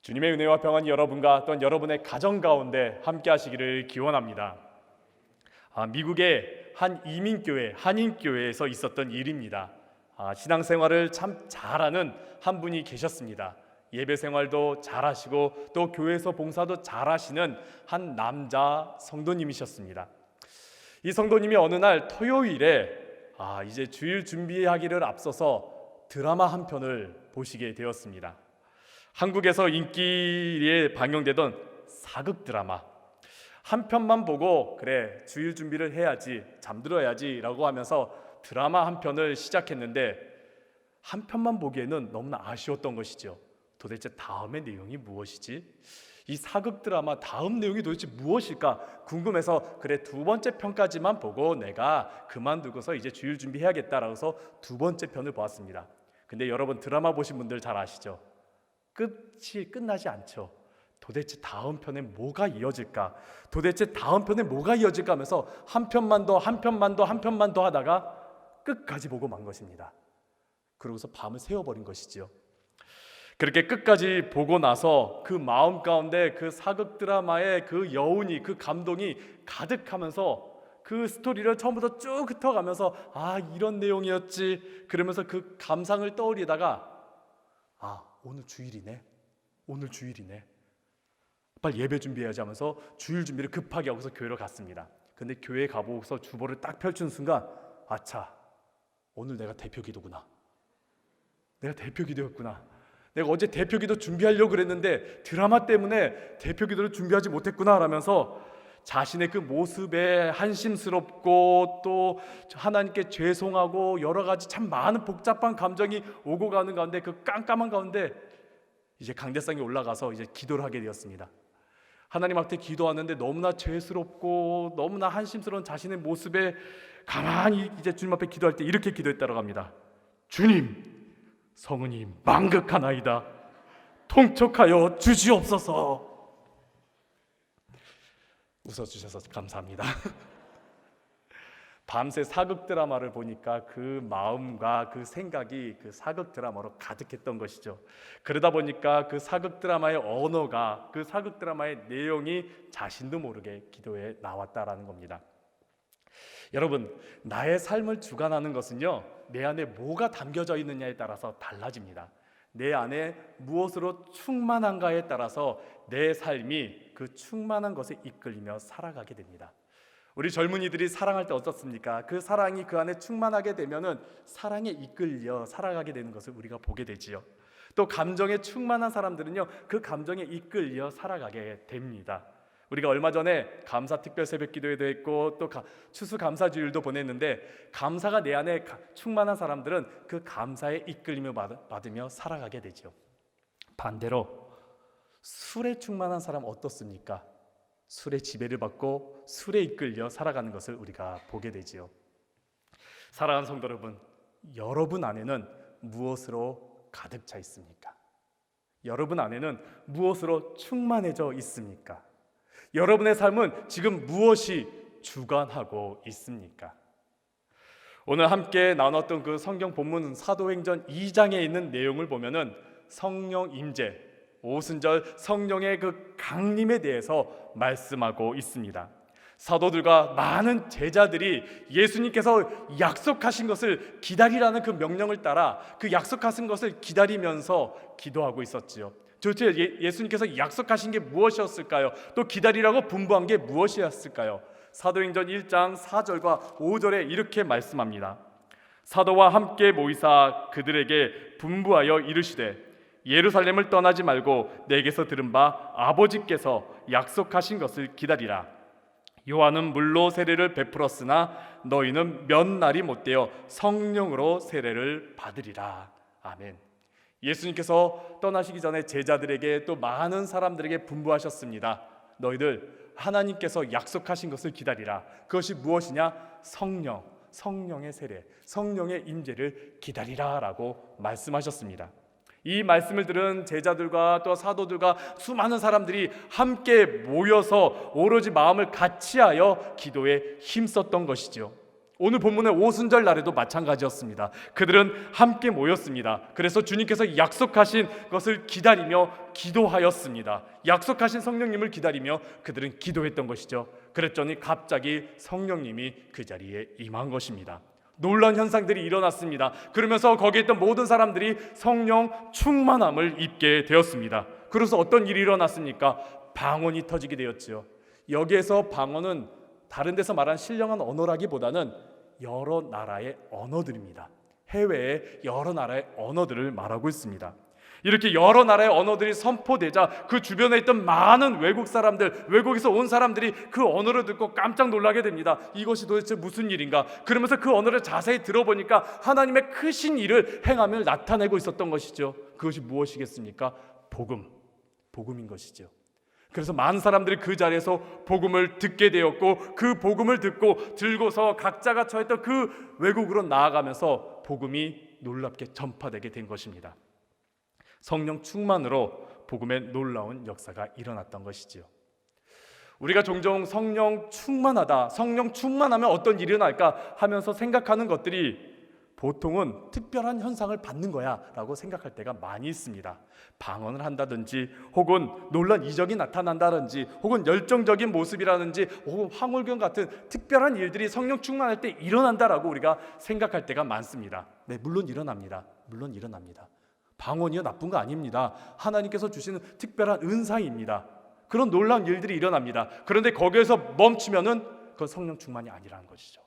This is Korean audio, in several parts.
주님의 은혜와 평안이 여러분과 또한 여러분의 가정 가운데 함께 하시기를 기원합니다. 미국의 한 이민교회, 한인교회에서 있었던 일입니다. 신앙생활을 참 잘하는 한 분이 계셨습니다. 예배생활도 잘하시고 또 교회에서 봉사도 잘하시는 한 남자 성도님이셨습니다. 이 성도님이 어느 날 토요일에 이제 주일 준비하기를 앞서서 드라마 한 편을 보시게 되었습니다. 한국에서 인기에 방영되던 사극 드라마 한 편만 보고 그래 주일 준비를 해야지, 잠들어야지 라고 하면서 드라마 한 편을 시작했는데 한 편만 보기에는 너무나 아쉬웠던 것이죠. 도대체 다음의 내용이 무엇이지? 이 사극 드라마 다음 내용이 도대체 무엇일까 궁금해서 그래 두 번째 편까지만 보고 내가 그만두고서 이제 주일 준비해야겠다라고 해서 두 번째 편을 보았습니다. 근데 여러분 드라마 보신 분들 잘 아시죠? 끝이 끝나지 않죠. 도대체 다음 편에 뭐가 이어질까? 도대체 다음 편에 뭐가 이어질까 하면서 한 편만 더 하다가 끝까지 보고 만 것입니다. 그러고서 밤을 새워버린 것이지요. 그렇게 끝까지 보고 나서 그 마음 가운데 그 사극 드라마의 그 여운이, 그 감동이 가득하면서 그 스토리를 처음부터 쭉 훑어가면서 이런 내용이었지 그러면서 그 감상을 떠올리다가 오늘 주일이네 빨리 예배 준비해야지 하면서 주일 준비를 급하게 하고서 교회로 갔습니다. 근데 교회에 가보고서 주보를 딱 펼친 순간 아차, 오늘 내가 대표 기도구나. 내가 대표 기도였구나. 내가 어제 대표 기도 준비하려고 그랬는데 드라마 때문에 대표 기도를 준비하지 못했구나 라면서 자신의 그 모습에 한심스럽고 또 하나님께 죄송하고 여러 가지 참 많은 복잡한 감정이 오고 가는 가운데 그 깜깜한 가운데 이제 강대상에 올라가서 이제 기도를 하게 되었습니다. 하나님 앞에 기도하는데 너무나 죄스럽고 너무나 한심스러운 자신의 모습에 가만히 이제 주님 앞에 기도할 때 이렇게 기도했다고 합니다. 주님, 성은이 망극하나이다. 통촉하여 주시옵소서. 웃어주셔서 감사합니다. 밤새 사극 드라마를 보니까 그 마음과 그 생각이 그 사극 드라마로 가득했던 것이죠. 그러다 보니까 그 사극 드라마의 언어가, 그 사극 드라마의 내용이 자신도 모르게 기도에 나왔다라는 겁니다. 여러분, 나의 삶을 주관하는 것은요, 내 안에 뭐가 담겨져 있느냐에 따라서 달라집니다. 내 안에 무엇으로 충만한가에 따라서 내 삶이 그 충만한 것에 이끌리며 살아가게 됩니다. 우리 젊은이들이 사랑할 때 어떻습니까? 그 사랑이 그 안에 충만하게 되면은 사랑에 이끌려 살아가게 되는 것을 우리가 보게 되지요. 또 감정에 충만한 사람들은요, 그 감정에 이끌려 살아가게 됩니다. 우리가 얼마 전에 감사 특별 새벽 기도회도 했고 또 추수 감사 주일도 보냈는데 감사가 내 안에 충만한 사람들은 그 감사에 이끌림을 받으며 살아가게 되죠. 반대로 술에 충만한 사람 어떻습니까? 술의 지배를 받고 술에 이끌려 살아가는 것을 우리가 보게 되지요. 사랑하는 성도 여러분, 여러분 안에는 무엇으로 가득 차 있습니까? 여러분 안에는 무엇으로 충만해져 있습니까? 여러분의 삶은 지금 무엇이 주관하고 있습니까? 오늘 함께 나눴던 그 성경 본문 사도행전 2장에 있는 내용을 보면은 성령 임재, 오순절 성령의 그 강림에 대해서 말씀하고 있습니다. 사도들과 많은 제자들이 예수님께서 약속하신 것을 기다리라는 그 명령을 따라 그 약속하신 것을 기다리면서 기도하고 있었지요. 도대체 예수님께서 약속하신 게 무엇이었을까요? 또 기다리라고 분부한 게 무엇이었을까요? 사도행전 1장 4절과 5절에 이렇게 말씀합니다. 사도와 함께 모이사 그들에게 분부하여 이르시되 예루살렘을 떠나지 말고 내게서 들은 바 아버지께서 약속하신 것을 기다리라. 요한은 물로 세례를 베풀었으나 너희는 몇 날이 못되어 성령으로 세례를 받으리라. 아멘. 예수님께서 떠나시기 전에 제자들에게 또 많은 사람들에게 분부하셨습니다. 너희들 하나님께서 약속하신 것을 기다리라. 그것이 무엇이냐? 성령의 세례, 성령의 임재를 기다리라 라고 말씀하셨습니다. 이 말씀을 들은 제자들과 또 사도들과 수많은 사람들이 함께 모여서 오로지 마음을 같이하여 기도에 힘썼던 것이죠. 오늘 본문의 오순절 날에도 마찬가지였습니다. 그들은 함께 모였습니다. 그래서 주님께서 약속하신 것을 기다리며 기도하였습니다. 약속하신 성령님을 기다리며 그들은 기도했던 것이죠. 그랬더니 갑자기 성령님이 그 자리에 임한 것입니다. 놀라운 현상들이 일어났습니다. 그러면서 거기에 있던 모든 사람들이 성령 충만함을 입게 되었습니다. 그래서 어떤 일이 일어났습니까? 방언이 터지게 되었지요. 여기에서 방언은 다른 데서 말한 신령한 언어라기보다는 여러 나라의 언어들입니다. 해외의 여러 나라의 언어들을 말하고 있습니다. 이렇게 여러 나라의 언어들이 선포되자 그 주변에 있던 많은 외국 사람들, 외국에서 온 사람들이 그 언어를 듣고 깜짝 놀라게 됩니다. 이것이 도대체 무슨 일인가? 그러면서 그 언어를 자세히 들어보니까 하나님의 크신 일을 행함을 나타내고 있었던 것이죠. 그것이 무엇이겠습니까? 복음인 것이죠. 그래서 많은 사람들이 그 자리에서 복음을 듣게 되었고, 그 복음을 듣고 들고서 각자가 처했던 그 외국으로 나아가면서 복음이 놀랍게 전파되게 된 것입니다. 성령 충만으로 복음의 놀라운 역사가 일어났던 것이지요. 우리가 종종 성령 충만하다, 성령 충만하면 어떤 일이 일어날까 하면서 생각하는 것들이 보통은 특별한 현상을 받는 거야 라고 생각할 때가 많이 있습니다. 방언을 한다든지, 혹은 놀란 이적이 나타난다든지, 혹은 열정적인 모습이라든지, 혹은 황홀경 같은 특별한 일들이 성령 충만할 때 일어난다라고 우리가 생각할 때가 많습니다. 네, 물론 일어납니다. 방언이요, 나쁜 거 아닙니다. 하나님께서 주시는 특별한 은사입니다. 그런 놀라운 일들이 일어납니다. 그런데 거기에서 멈추면은 그건 성령 충만이 아니라는 것이죠.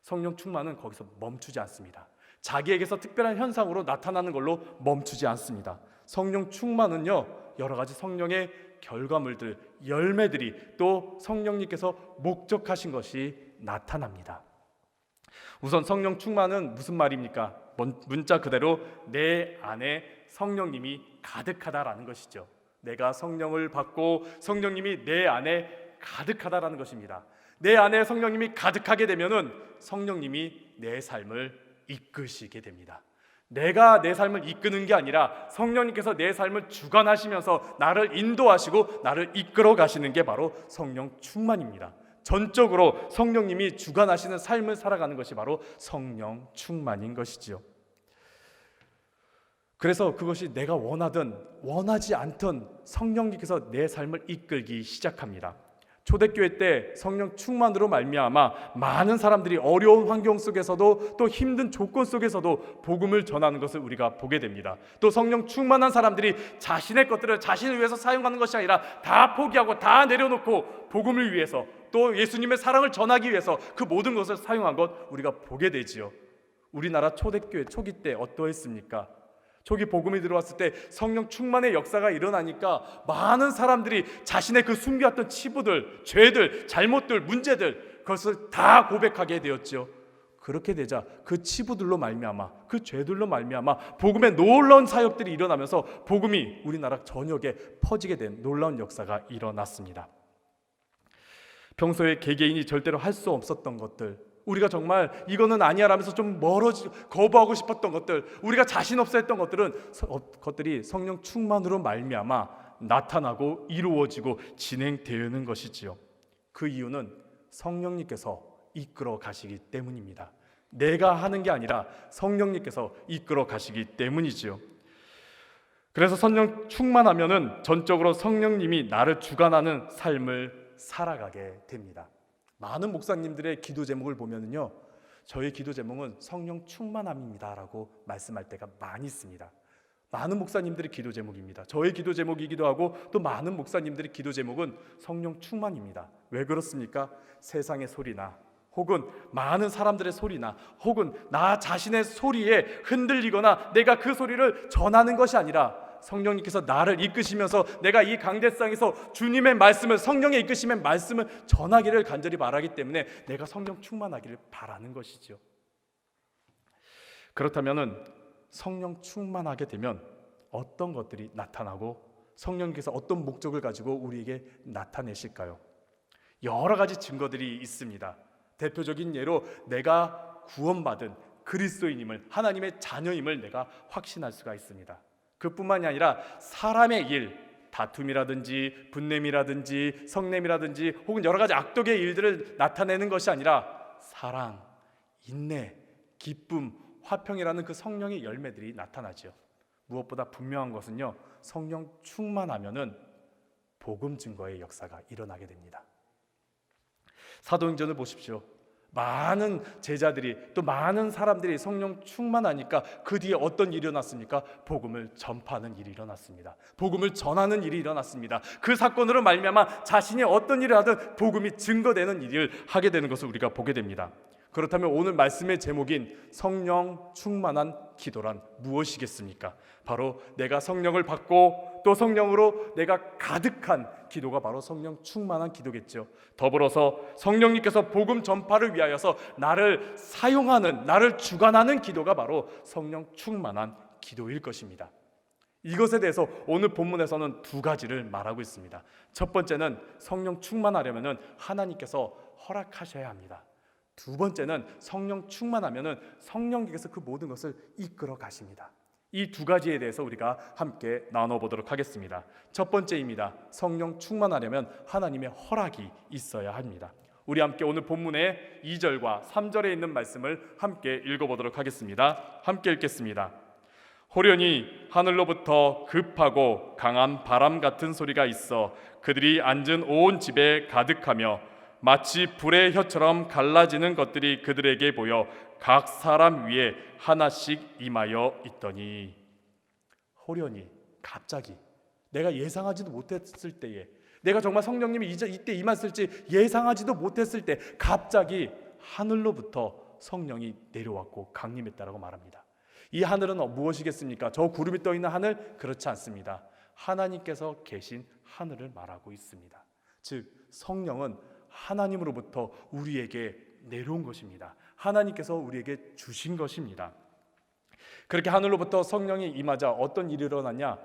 성령 충만은 거기서 멈추지 않습니다. 자기에게서 특별한 현상으로 나타나는 걸로 멈추지 않습니다. 성령 충만은요, 여러 가지 성령의 결과물들, 열매들이 또 성령님께서 목적하신 것이 나타납니다. 우선 성령 충만은 무슨 말입니까? 문자 그대로 내 안에 성령님이 가득하다라는 것이죠. 내가 성령을 받고 성령님이 내 안에 가득하다라는 것입니다. 내 안에 성령님이 가득하게 되면은 성령님이 내 삶을 이끄시게 됩니다. 내가 내 삶을 이끄는 게 아니라 성령님께서 내 삶을 주관하시면서 나를 인도하시고 나를 이끌어 가시는 게 바로 성령 충만입니다. 전적으로 성령님이 주관하시는 삶을 살아가는 것이 바로 성령 충만인 것이지요. 그래서 그것이 내가 원하든 원하지 않든 성령님께서 내 삶을 이끌기 시작합니다. 초대교회 때 성령 충만으로 말미암아 많은 사람들이 어려운 환경 속에서도 또 힘든 조건 속에서도 복음을 전하는 것을 우리가 보게 됩니다. 또 성령 충만한 사람들이 자신의 것들을 자신을 위해서 사용하는 것이 아니라 다 포기하고 다 내려놓고 복음을 위해서 또 예수님의 사랑을 전하기 위해서 그 모든 것을 사용한 것 우리가 보게 되지요. 우리나라 초대교회 초기 때 어떠했습니까? 초기 복음이 들어왔을 때 성령 충만의 역사가 일어나니까 많은 사람들이 자신의 그 숨겨왔던 치부들, 죄들, 잘못들, 문제들 그것을 다 고백하게 되었죠. 그렇게 되자 그 치부들로 말미암아, 그 죄들로 말미암아 복음의 놀라운 사역들이 일어나면서 복음이 우리나라 전역에 퍼지게 된 놀라운 역사가 일어났습니다. 평소에 개개인이 절대로 할 수 없었던 것들, 우리가 정말 이거는 아니야 라면서 좀 멀어지고 거부하고 싶었던 것들, 우리가 자신 없어 했던 것들이 성령 충만으로 말미암아 나타나고 이루어지고 진행되는 것이지요. 그 이유는 성령님께서 이끌어 가시기 때문입니다. 내가 하는 게 아니라 성령님께서 이끌어 가시기 때문이지요. 그래서 성령 충만하면은 전적으로 성령님이 나를 주관하는 삶을 살아가게 됩니다. 많은 목사님들의 기도 제목을 보면은요, 저의 기도 제목은 성령 충만함입니다라고 말씀할 때가 많이 있습니다. 많은 목사님들의 기도 제목입니다. 저의 기도 제목이기도 하고 또 많은 목사님들의 기도 제목은 성령 충만입니다. 왜 그렇습니까? 세상의 소리나 혹은 많은 사람들의 소리나 혹은 나 자신의 소리에 흔들리거나 내가 그 소리를 전하는 것이 아니라 성령님께서 나를 이끄시면서 내가 이 강대상에서 주님의 말씀을, 성령의 이끄심의 말씀을 전하기를 간절히 바라기 때문에 내가 성령 충만하기를 바라는 것이죠. 그렇다면 성령 충만하게 되면 어떤 것들이 나타나고 성령님께서 어떤 목적을 가지고 우리에게 나타내실까요? 여러 가지 증거들이 있습니다. 대표적인 예로 내가 구원받은 그리스도인임을, 하나님의 자녀임을 내가 확신할 수가 있습니다. 그뿐만이 아니라 사람의 일, 다툼이라든지 분냄이라든지 성냄이라든지 혹은 여러 가지 악독의 일들을 나타내는 것이 아니라 사랑, 인내, 기쁨, 화평이라는 그 성령의 열매들이 나타나죠. 무엇보다 분명한 것은요, 성령 충만하면은 복음 증거의 역사가 일어나게 됩니다. 사도행전을 보십시오. 많은 제자들이, 또 많은 사람들이 성령 충만하니까 그 뒤에 어떤 일이 일어났습니까? 복음을 전파하는 일이 일어났습니다. 복음을 전하는 일이 일어났습니다. 그 사건으로 말미암아 자신이 어떤 일을 하든 복음이 증거되는 일을 하게 되는 것을 우리가 보게 됩니다. 그렇다면 오늘 말씀의 제목인 성령 충만한 기도란 무엇이겠습니까? 바로 내가 성령을 받고 또 성령으로 내가 가득한 기도가 바로 성령 충만한 기도겠죠. 더불어서 성령님께서 복음 전파를 위하여서 나를 사용하는, 나를 주관하는 기도가 바로 성령 충만한 기도일 것입니다. 이것에 대해서 오늘 본문에서는 두 가지를 말하고 있습니다. 첫 번째는 성령 충만하려면 하나님께서 허락하셔야 합니다. 두 번째는 성령 충만하면 성령님께서 그 모든 것을 이끌어 가십니다. 이 두 가지에 대해서 우리가 함께 나눠보도록 하겠습니다. 첫 번째입니다. 성령 충만하려면 하나님의 허락이 있어야 합니다. 우리 함께 오늘 본문의 2절과 3절에 있는 말씀을 함께 읽어보도록 하겠습니다. 함께 읽겠습니다. 호련히 하늘로부터 급하고 강한 바람 같은 소리가 있어 그들이 앉은 온 집에 가득하며 마치 불의 혀처럼 갈라지는 것들이 그들에게 보여 각 사람 위에 하나씩 임하여 있더니. 호련히, 갑자기 내가 예상하지도 못했을 때에, 내가 정말 성령님이 이때 임했을지 예상하지도 못했을 때 갑자기 하늘로부터 성령이 내려왔고 강림했다라고 말합니다. 이 하늘은 무엇이겠습니까? 저 구름이 떠 있는 하늘? 그렇지 않습니다. 하나님께서 계신 하늘을 말하고 있습니다. 즉 성령은 하나님으로부터 우리에게 내려온 것입니다. 하나님께서 우리에게 주신 것입니다. 그렇게 하늘로부터 성령이 임하자 어떤 일이 일어났냐?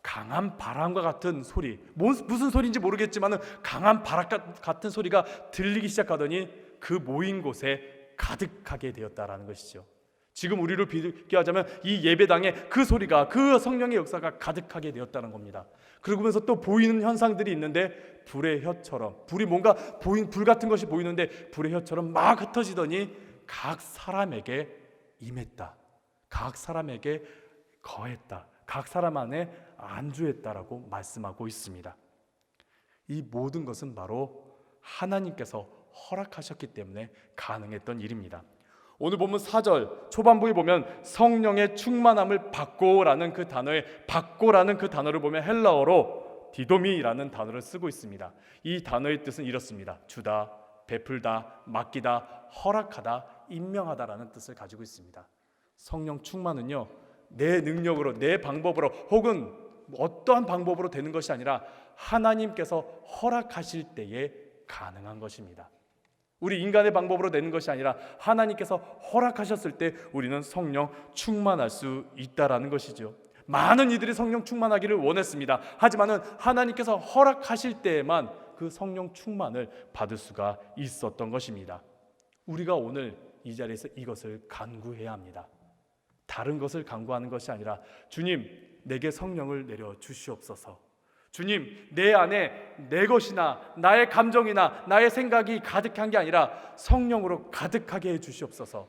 강한 바람과 같은 소리, 무슨 소리인지 모르겠지만 강한 바람 같은 소리가 들리기 시작하더니 그 모인 곳에 가득하게 되었다라는 것이죠. 지금 우리를 비교하자면 이 예배당에 그 소리가, 그 성령의 역사가 가득하게 되었다는 겁니다. 그러면서 또 보이는 현상들이 있는데 불의 혀처럼, 불이 뭔가 불 같은 것이 보이는데 불의 혀처럼 막 흩어지더니 각 사람에게 임했다, 각 사람에게 거했다, 각 사람 안에 안주했다라고 말씀하고 있습니다. 이 모든 것은 바로 하나님께서 허락하셨기 때문에 가능했던 일입니다. 오늘 보면 4절 초반부에 보면 성령의 충만함을 받고라는 그 단어에 받고라는 그 단어를 보면 헬라어로 디도미라는 단어를 쓰고 있습니다. 이 단어의 뜻은 이렇습니다. 주다, 베풀다, 맡기다, 허락하다, 임명하다라는 뜻을 가지고 있습니다. 성령 충만은요, 내 능력으로, 내 방법으로 혹은 어떠한 방법으로 되는 것이 아니라 하나님께서 허락하실 때에 가능한 것입니다. 우리 인간의 방법으로 되는 것이 아니라 하나님께서 허락하셨을 때 우리는 성령 충만할 수 있다라는 것이죠. 많은 이들이 성령 충만하기를 원했습니다. 하지만은 하나님께서 허락하실 때에만 그 성령 충만을 받을 수가 있었던 것입니다. 우리가 오늘 이 자리에서 이것을 간구해야 합니다. 다른 것을 간구하는 것이 아니라 주님, 내게 성령을 내려 주시옵소서. 주님, 내 안에 내 것이나 나의 감정이나 나의 생각이 가득한 게 아니라 성령으로 가득하게 해 주시옵소서.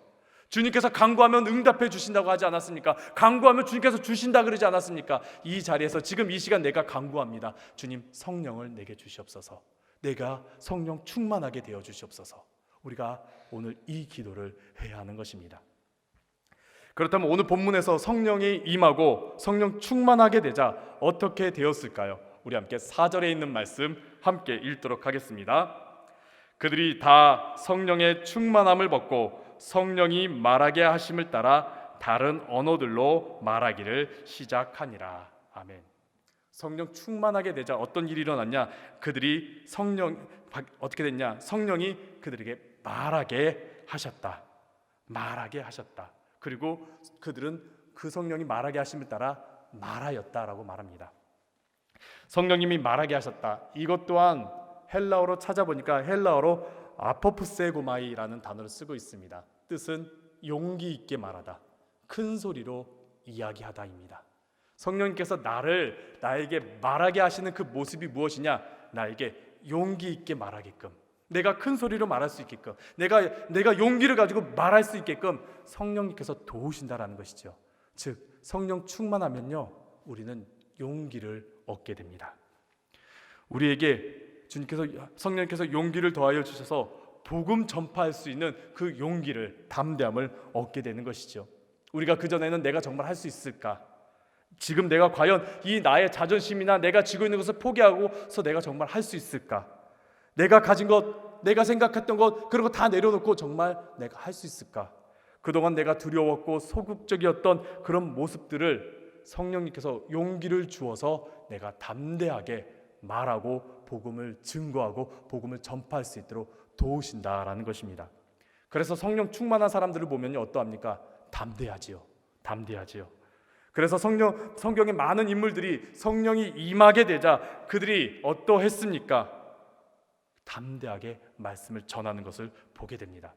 주님께서 간구하면 응답해 주신다고 하지 않았습니까? 간구하면 주님께서 주신다 그러지 않았습니까? 이 자리에서 지금 이 시간 내가 간구합니다. 주님, 성령을 내게 주시옵소서. 내가 성령 충만하게 되어 주시옵소서. 우리가 오늘 이 기도를 해야 하는 것입니다. 그렇다면 오늘 본문에서 성령이 임하고 성령 충만하게 되자 어떻게 되었을까요? 우리 함께 4절에 있는 말씀 함께 읽도록 하겠습니다. 그들이 다 성령의 충만함을 받고 성령이 말하게 하심을 따라 다른 언어들로 말하기를 시작하니라. 아멘. 성령 충만하게 되자 어떤 일이 일어났냐? 그들이 어떻게 됐냐? 성령이 그들에게 말하게 하셨다. 말하게 하셨다. 그리고 그들은 그 성령이 말하게 하심을 따라 말하였다라고 말합니다. 성령님이 말하게 하셨다. 이것 또한 헬라어로 찾아보니까 헬라어로 아포프세고마이라는 단어를 쓰고 있습니다. 뜻은 용기 있게 말하다, 큰 소리로 이야기하다입니다. 성령님께서 나에게 말하게 하시는 그 모습이 무엇이냐? 나에게 용기 있게 말하게끔, 내가 큰 소리로 말할 수 있게끔, 내가 용기를 가지고 말할 수 있게끔 성령님께서 도우신다라는 것이죠. 즉 성령 충만하면요, 우리는 용기를 얻게 됩니다. 우리에게 성령님께서 용기를 더하여 주셔서 복음 전파할 수 있는 그 용기를, 담대함을 얻게 되는 것이죠. 우리가 그전에는 내가 정말 할 수 있을까? 지금 내가 과연 이 나의 자존심이나 내가 쥐고 있는 것을 포기하고서 내가 정말 할 수 있을까? 내가 가진 것, 내가 생각했던 것, 그런 거 다 내려놓고 정말 내가 할 수 있을까? 그동안 내가 두려웠고 소극적이었던 그런 모습들을 성령님께서 용기를 주어서 내가 담대하게 말하고 복음을 증거하고 복음을 전파할 수 있도록 도우신다라는 것입니다. 그래서 성령 충만한 사람들을 보면요, 어떠합니까? 담대하지요. 그래서 성경의 많은 인물들이 성령이 임하게 되자 그들이 어떠했습니까? 담대하게 말씀을 전하는 것을 보게 됩니다.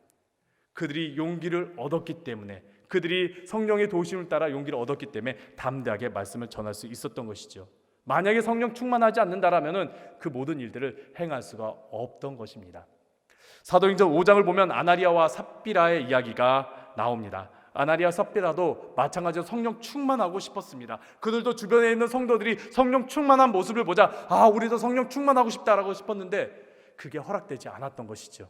그들이 용기를 얻었기 때문에, 그들이 성령의 도우심을 따라 용기를 얻었기 때문에 담대하게 말씀을 전할 수 있었던 것이죠. 만약에 성령 충만하지 않는다라면은 그 모든 일들을 행할 수가 없던 것입니다. 사도행전 5장을 보면 아나니아와 삽비라의 이야기가 나옵니다. 아나니아 삽비라도 마찬가지로 성령 충만하고 싶었습니다. 그들도 주변에 있는 성도들이 성령 충만한 모습을 보자 우리도 성령 충만하고 싶다라고 싶었는데 그게 허락되지 않았던 것이죠.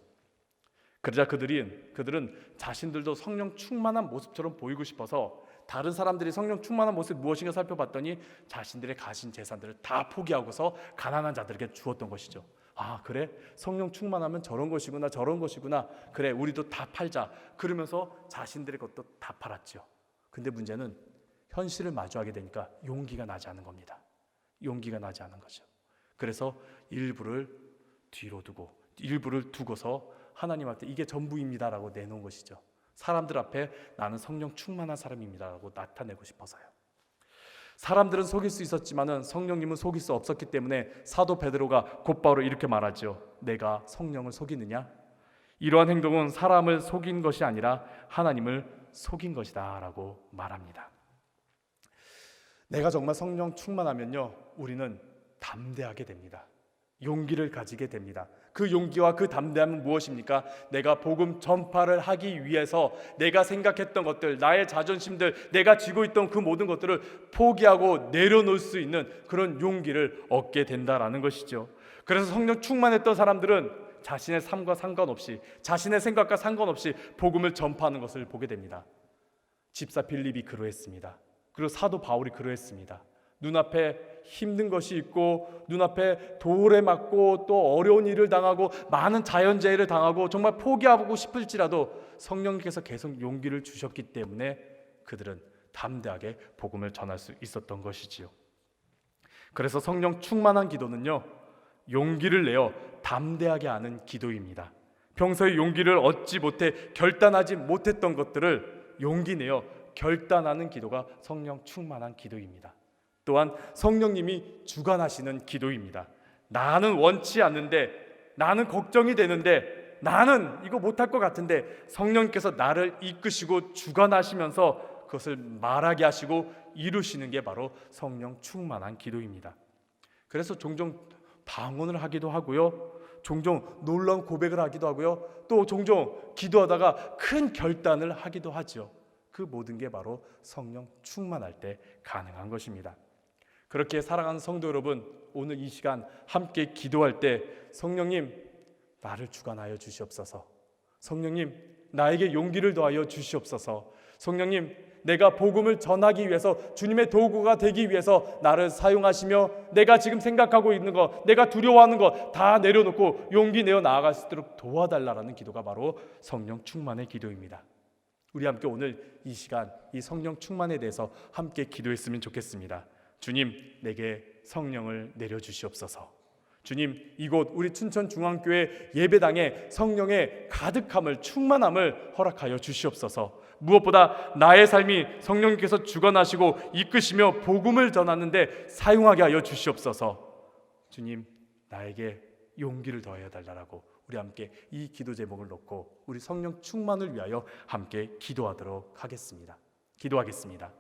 그러자 그들은 자신들도 성령 충만한 모습처럼 보이고 싶어서 다른 사람들이 성령 충만한 모습이 무엇인가 살펴봤더니 자신들의 가진 재산들을 다 포기하고서 가난한 자들에게 주었던 것이죠. 그래? 성령 충만하면 저런 것이구나. 그래, 우리도 다 팔자. 그러면서 자신들의 것도 다 팔았죠. 근데 문제는 현실을 마주하게 되니까 용기가 나지 않은 겁니다. 용기가 나지 않은 거죠. 그래서 일부를 뒤로 두고, 일부를 두고서 하나님 앞에 이게 전부입니다라고 내놓은 것이죠. 사람들 앞에 나는 성령 충만한 사람입니다라고 나타내고 싶어서요. 사람들은 속일 수 있었지만은 성령님은 속일 수 없었기 때문에 사도 베드로가 곧바로 이렇게 말하죠. 내가 성령을 속이느냐? 이러한 행동은 사람을 속인 것이 아니라 하나님을 속인 것이다 라고 말합니다. 내가 정말 성령 충만하면요, 우리는 담대하게 됩니다. 용기를 가지게 됩니다. 그 용기와 그 담대함은 무엇입니까? 내가 복음 전파를 하기 위해서 내가 생각했던 것들, 나의 자존심들, 내가 쥐고 있던 그 모든 것들을 포기하고 내려놓을 수 있는 그런 용기를 얻게 된다라는 것이죠. 그래서 성령 충만했던 사람들은 자신의 삶과 상관없이, 자신의 생각과 상관없이 복음을 전파하는 것을 보게 됩니다. 집사 빌립이 그러했습니다. 그리고 사도 바울이 그러했습니다. 눈앞에 힘든 것이 있고 눈앞에 돌에 맞고 또 어려운 일을 당하고 많은 자연재해를 당하고 정말 포기하고 싶을지라도 성령님께서 계속 용기를 주셨기 때문에 그들은 담대하게 복음을 전할 수 있었던 것이지요. 그래서 성령 충만한 기도는요, 용기를 내어 담대하게 하는 기도입니다. 평소에 용기를 얻지 못해 결단하지 못했던 것들을 용기 내어 결단하는 기도가 성령 충만한 기도입니다. 또한 성령님이 주관하시는 기도입니다. 나는 원치 않는데, 나는 걱정이 되는데, 나는 이거 못할 것 같은데 성령님께서 나를 이끄시고 주관하시면서 그것을 말하게 하시고 이루시는 게 바로 성령 충만한 기도입니다. 그래서 종종 방언을 하기도 하고요, 종종 놀라운 고백을 하기도 하고요, 또 종종 기도하다가 큰 결단을 하기도 하죠. 그 모든 게 바로 성령 충만할 때 가능한 것입니다. 그렇게 사랑하는 성도 여러분, 오늘 이 시간 함께 기도할 때 성령님 나를 주관하여 주시옵소서, 성령님 나에게 용기를 더하여 주시옵소서, 성령님 내가 복음을 전하기 위해서 주님의 도구가 되기 위해서 나를 사용하시며 내가 지금 생각하고 있는 것, 내가 두려워하는 것 다 내려놓고 용기 내어 나아갈 수 있도록 도와달라는 기도가 바로 성령 충만의 기도입니다. 우리 함께 오늘 이 시간 이 성령 충만에 대해서 함께 기도했으면 좋겠습니다. 주님, 내게 성령을 내려주시옵소서. 주님, 이곳 우리 춘천중앙교회 예배당에 성령의 가득함을, 충만함을 허락하여 주시옵소서. 무엇보다 나의 삶이 성령님께서 주관하시고 이끄시며 복음을 전하는데 사용하게 하여 주시옵소서. 주님, 나에게 용기를 더하여 달라고 우리 함께 이 기도 제목을 놓고 우리 성령 충만을 위하여 함께 기도하도록 하겠습니다. 기도하겠습니다.